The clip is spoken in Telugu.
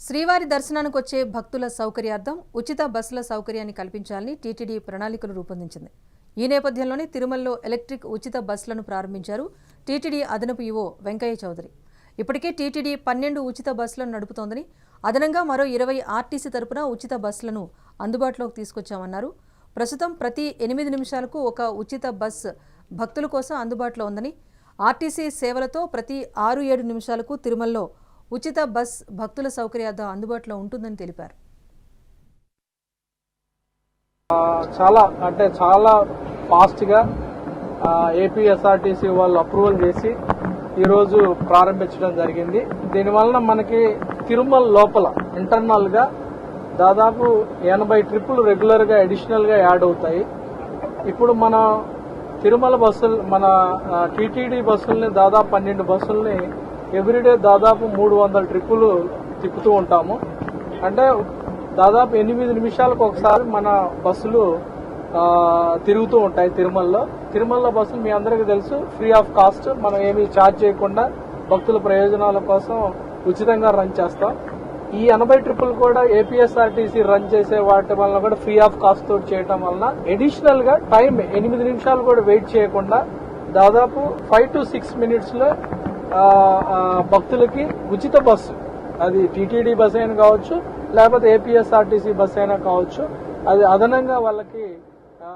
శ్రీవారి దర్శనానికి వచ్చే భక్తుల సౌకర్యార్థం ఉచిత బస్సుల సౌకర్యాన్ని కల్పించాలని టీటీడీ ప్రణాళికలు రూపొందించింది. ఈ నేపథ్యంలోనే తిరుమలలో ఎలక్ట్రిక్ ఉచిత బస్సులను ప్రారంభించారు టీటీడీ అదనపు ఈవో వెంకయ్య చౌదరి. ఇప్పటికే టీటీడీ 12 ఉచిత బస్సులను నడుపుతోందని, అదనంగా మరో 20 ఆర్టీసీ తరపున ఉచిత బస్సులను అందుబాటులోకి తీసుకొచ్చామన్నారు. ప్రస్తుతం ప్రతి 8 నిమిషాలకు ఒక ఉచిత బస్ భక్తుల కోసం అందుబాటులో ఉందని, ఆర్టీసీ సేవలతో ప్రతి 6-7 నిమిషాలకు తిరుమలలో ఉచిత బస్ భక్తుల సౌకర్యార్థం అందుబాటులో ఉంటుందని తెలిపారు. చాలా ఫాస్ట్ గా ఏపీఎస్ఆర్టీసీ వాళ్ళు అప్రూవల్ చేసి ఈరోజు ప్రారంభించడం జరిగింది. దీనివలన మనకి తిరుమల లోపల ఇంటర్నల్ గా దాదాపు 80 ట్రిప్పులు రెగ్యులర్ గా అడిషనల్ గా యాడ్ అవుతాయి. ఇప్పుడు మన తిరుమల బస్సులు, మన టీటీడీ బస్సుల్ని దాదాపు 12 బస్సుల్ని ఎవ్రీడే దాదాపు 300 ట్రిప్పులు తిప్పుతూ ఉంటాము. అంటే దాదాపు 8 నిమిషాలకు ఒకసారి మన బస్సులు తిరుగుతూ ఉంటాయి తిరుమలలో బస్సులు మీ అందరికీ తెలుసు, ఫ్రీ ఆఫ్ కాస్ట్. మనం ఏమీ ఛార్జ్ చేయకుండా భక్తుల ప్రయోజనాల కోసం ఉచితంగా రన్ చేస్తాం. ఈ 80 ట్రిప్పులు కూడా ఏపీఎస్ఆర్టీసీ రన్ చేసే వాటి వల్ల కూడా ఫ్రీ ఆఫ్ కాస్ట్ తోటి చేయడం వలన అడిషనల్ గా టైం 8 నిమిషాలు కూడా వెయిట్ చేయకుండా దాదాపు 5 to 6 మినిట్స్ లో భక్తులకి ఉచిత బస్సు, అది టీటీడీ బస్ అయినా కావచ్చు, లేకపోతే ఏపీఎస్ఆర్టీసీ బస్ అయినా కావచ్చు, అది అదనంగా వాళ్ళకి